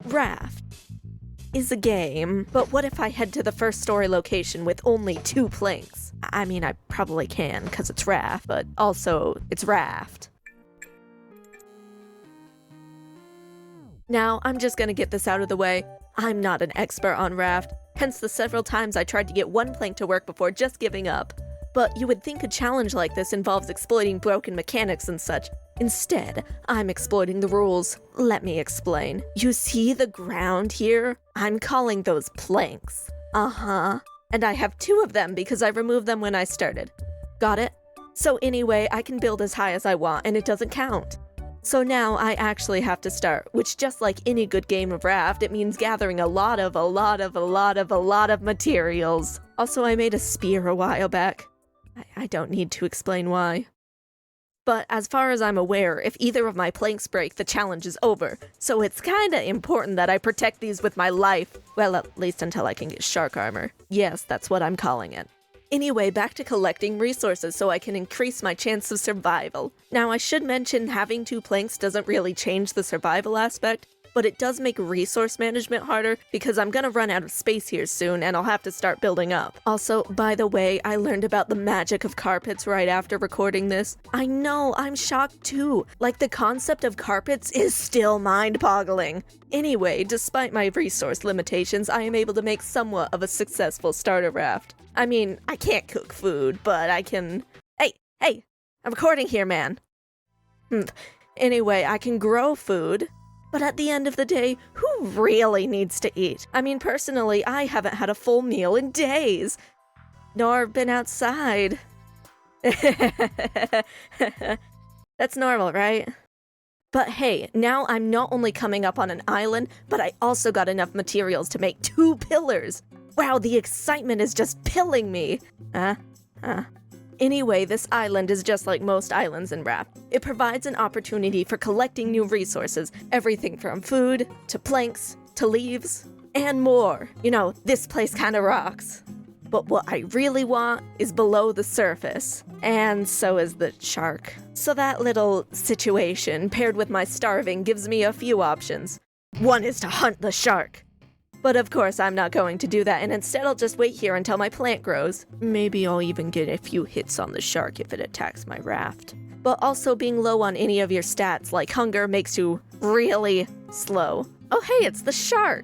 Raft is a game, but what if I head to the first story location with only 2 planks? I mean, I probably can, because it's Raft, but also, it's Raft. Now, I'm just gonna get this out of the way. I'm not an expert on Raft, hence the several times I tried to get 1 plank to work before just giving up. But you would think a challenge like this involves exploiting broken mechanics and such. Instead, I'm exploiting the rules. Let me explain. You see the ground here? I'm calling those planks. Uh-huh. And I have 2 of them because I removed them when I started. Got it? So anyway, I can build as high as I want and it doesn't count. So now I actually have to start, which just like any good game of Raft, it means gathering a lot of materials. Also, I made a spear a while back. I don't need to explain why. But as far as I'm aware, if either of my planks break, the challenge is over. So it's kinda important that I protect these with my life. Well, at least until I can get shark armor. Yes, that's what I'm calling it. Anyway, back to collecting resources so I can increase my chance of survival. Now, I should mention having 2 planks doesn't really change the survival aspect, but it does make resource management harder because I'm gonna run out of space here soon and I'll have to start building up. Also, by the way, I learned about the magic of carpets right after recording this. I know, I'm shocked too. Like, the concept of carpets is still mind-boggling. Anyway, despite my resource limitations, I am able to make somewhat of a successful starter raft. I mean, I can't cook food, but I can... Hey, I'm recording here, man. Anyway, I can grow food. But at the end of the day, who really needs to eat? I mean, personally, I haven't had a full meal in days. Nor been outside. That's normal, right? But hey, now I'm not only coming up on an island, but I also got enough materials to make 2 pillars. Wow, the excitement is just pilling me. Anyway, this island is just like most islands in Raft. It provides an opportunity for collecting new resources, everything from food, to planks, to leaves, and more. You know, this place kinda rocks. But what I really want is below the surface. And so is the shark. So that little situation, paired with my starving, gives me a few options. One is to hunt the shark. But of course I'm not going to do that, and instead I'll just wait here until my plant grows. Maybe I'll even get a few hits on the shark if it attacks my raft. But also being low on any of your stats, like hunger, makes you really slow. Oh hey, it's the shark!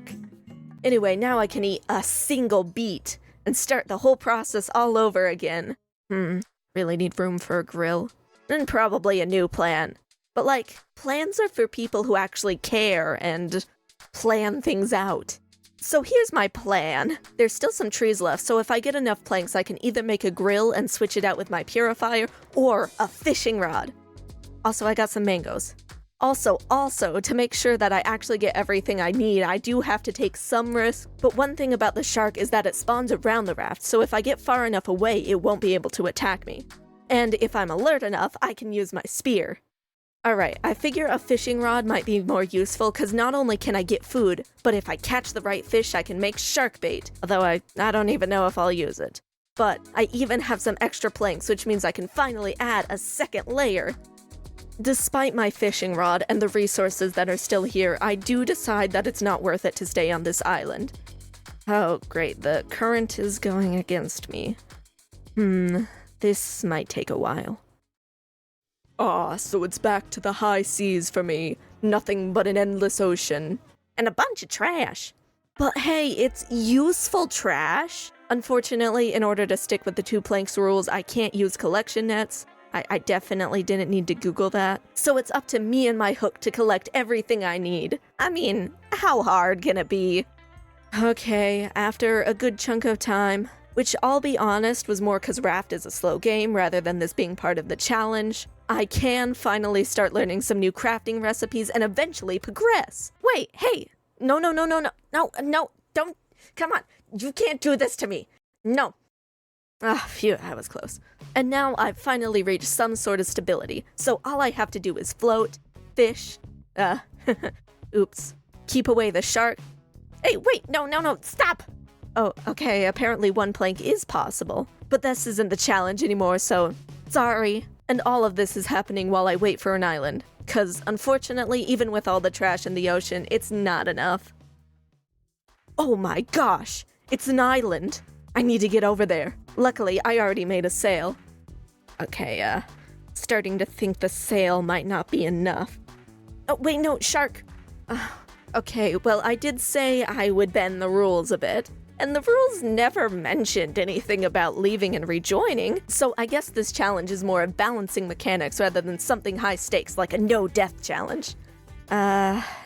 Anyway, now I can eat a single beet and start the whole process all over again. Really need room for a grill. And probably a new plan. But like, plans are for people who actually care and plan things out. So here's my plan. There's still some trees left, so if I get enough planks, I can either make a grill and switch it out with my purifier, or a fishing rod. Also, I got some mangoes. Also, to make sure that I actually get everything I need, I do have to take some risk. But one thing about the shark is that it spawns around the raft, so if I get far enough away, it won't be able to attack me. And if I'm alert enough, I can use my spear. Alright, I figure a fishing rod might be more useful because not only can I get food, but if I catch the right fish, I can make shark bait. Although I don't even know if I'll use it. But I even have some extra planks, which means I can finally add a second layer. Despite my fishing rod and the resources that are still here, I do decide that it's not worth it to stay on this island. Oh great, the current is going against me. This might take a while. So it's back to the high seas for me. Nothing but an endless ocean. And a bunch of trash. But hey, it's useful trash. Unfortunately, in order to stick with the 2 planks rules, I can't use collection nets. I definitely didn't need to Google that. So it's up to me and my hook to collect everything I need. I mean, how hard can it be? Okay, after a good chunk of time, which I'll be honest was more because Raft is a slow game rather than this being part of the challenge, I can finally start learning some new crafting recipes and eventually progress. Wait, hey, no, don't, come on, you can't do this to me, no. Phew, that was close. And now I've finally reached some sort of stability, so all I have to do is float, fish, oops, keep away the shark. Hey, wait, no, stop! Oh, okay, apparently 1 plank is possible. But this isn't the challenge anymore, so sorry. And all of this is happening while I wait for an island. 'cause unfortunately, even with all the trash in the ocean, it's not enough. Oh my gosh! It's an island! I need to get over there. Luckily, I already made a sail. Okay, starting to think the sail might not be enough. Oh, wait, no, shark! Okay, well, I did say I would bend the rules a bit, and the rules never mentioned anything about leaving and rejoining, so I guess this challenge is more of balancing mechanics rather than something high stakes like a no-death challenge.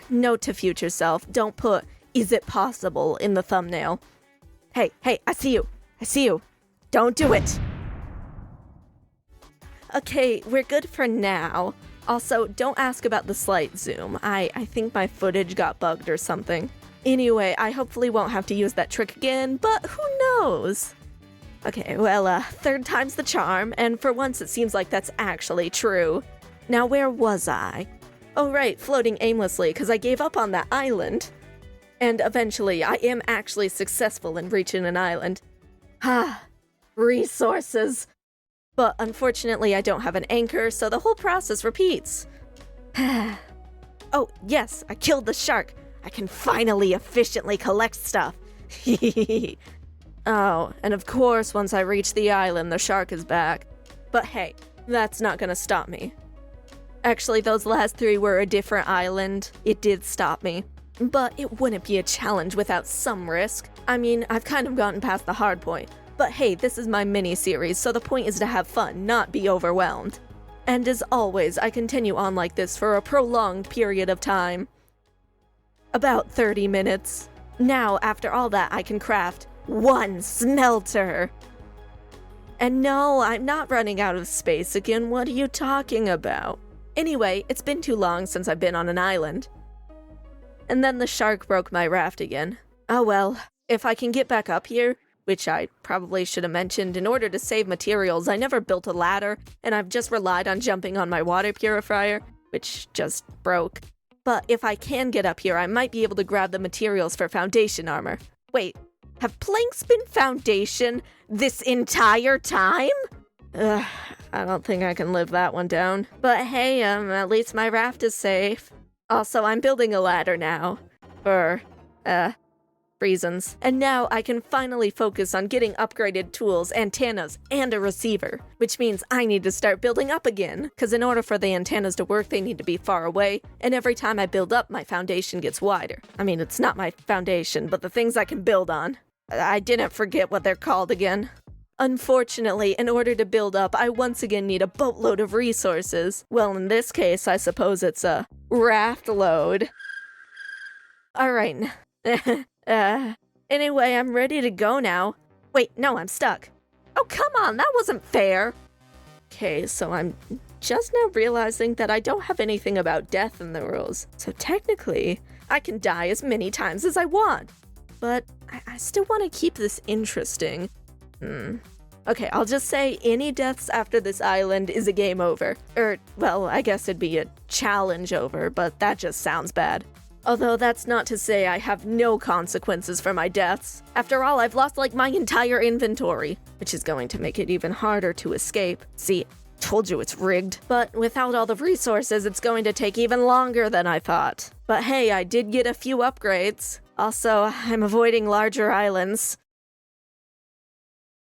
Note to future self, don't put, "Is it possible?" in the thumbnail. Hey, I see you. Don't do it! Okay, we're good for now. Also, don't ask about the slight zoom. I think my footage got bugged or something. Anyway, I hopefully won't have to use that trick again, but who knows? Okay, well, third time's the charm, and for once it seems like that's actually true. Now, where was I? Oh right, floating aimlessly, because I gave up on that island. And eventually, I am actually successful in reaching an island. Resources! But unfortunately, I don't have an anchor, so the whole process repeats. Oh, yes, I killed the shark. I can finally efficiently collect stuff. Oh, and of course, once I reach the island, the shark is back. But hey, that's not gonna stop me. Actually, those last 3 were a different island. It did stop me. But it wouldn't be a challenge without some risk. I mean, I've kind of gotten past the hard point. But hey, this is my mini-series, so the point is to have fun, not be overwhelmed. And as always, I continue on like this for a prolonged period of time. About 30 minutes. Now, after all that, I can craft 1 smelter. And no, I'm not running out of space again. What are you talking about? Anyway, it's been too long since I've been on an island. And then the shark broke my raft again. Oh well, if I can get back up here, which I probably should have mentioned, in order to save materials, I never built a ladder, and I've just relied on jumping on my water purifier, which just broke. But if I can get up here, I might be able to grab the materials for foundation armor. Wait, have planks been foundation this entire time? Ugh, I don't think I can live that one down. But hey, at least my raft is safe. Also, I'm building a ladder now. For, reasons. And now I can finally focus on getting upgraded tools, antennas, and a receiver. Which means I need to start building up again, because in order for the antennas to work, they need to be far away, and every time I build up, my foundation gets wider. I mean, it's not my foundation, but the things I can build on. I didn't forget what they're called again. Unfortunately, in order to build up, I once again need a boatload of resources. Well, in this case, I suppose it's a raft load. Alright. Anyway, I'm ready to go now. Wait, no, I'm stuck. Oh, come on, that wasn't fair. Okay, so I'm just now realizing that I don't have anything about death in the rules. So technically, I can die as many times as I want. But I still want to keep this interesting. Okay, I'll just say any deaths after this island is a game over. Well, I guess it'd be a challenge over, but that just sounds bad. Although that's not to say I have no consequences for my deaths. After all, I've lost like my entire inventory, which is going to make it even harder to escape. See, told you it's rigged. But without all the resources, it's going to take even longer than I thought. But hey, I did get a few upgrades. Also, I'm avoiding larger islands.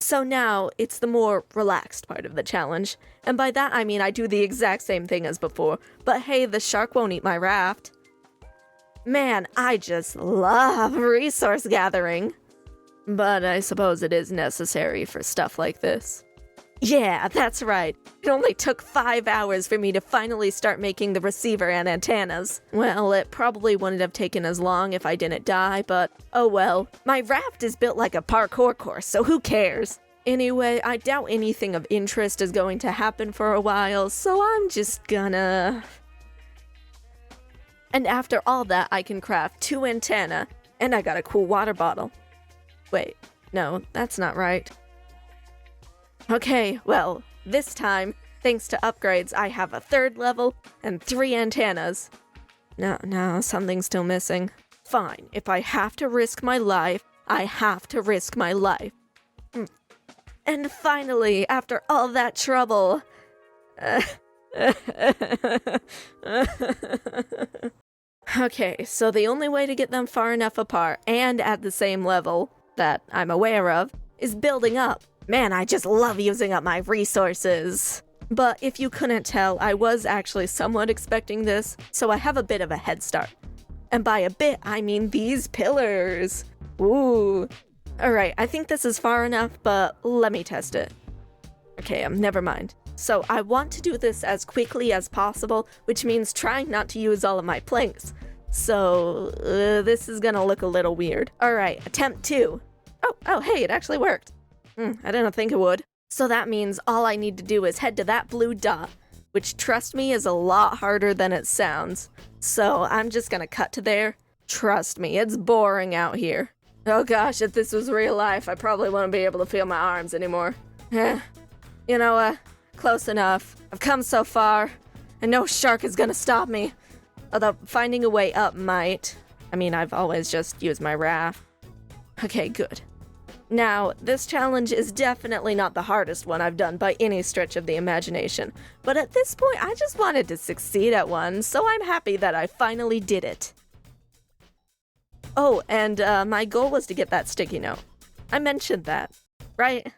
So now, it's the more relaxed part of the challenge. And by that I mean I do the exact same thing as before. But hey, the shark won't eat my raft. Man, I just love resource gathering. But I suppose it is necessary for stuff like this. Yeah, that's right. It only took 5 hours for me to finally start making the receiver and antennas. Well, it probably wouldn't have taken as long if I didn't die, but oh well. My raft is built like a parkour course, so who cares? Anyway, I doubt anything of interest is going to happen for a while, so I'm just gonna... And after all that, I can craft 2 antenna, and I got a cool water bottle. Wait, no, that's not right. Okay, well, this time, thanks to upgrades, I have a 3rd level and 3 antennas. No, something's still missing. Fine, if I have to risk my life, I have to risk my life. And finally, after all that trouble... Okay, so the only way to get them far enough apart and at the same level that I'm aware of is building up. Man, I just love using up my resources. But if you couldn't tell, I was actually somewhat expecting this, so I have a bit of a head start. And by a bit, I mean these pillars. Ooh. Alright, I think this is far enough, but let me test it. Okay, never mind. So I want to do this as quickly as possible, which means trying not to use all of my planks. So this is gonna look a little weird. Alright, attempt 2. Oh, hey, it actually worked. I didn't think it would. So that means all I need to do is head to that blue dot, which, trust me, is a lot harder than it sounds. So I'm just gonna cut to there. Trust me, it's boring out here. Oh gosh, if this was real life, I probably wouldn't be able to feel my arms anymore. You know, close enough. I've come so far, and no shark is gonna stop me. Although finding a way up might. I mean, I've always just used my raft. Okay, good. Now, this challenge is definitely not the hardest one I've done by any stretch of the imagination, but at this point I just wanted to succeed at one, so I'm happy that I finally did it. Oh, and my goal was to get that sticky note. I mentioned that, right?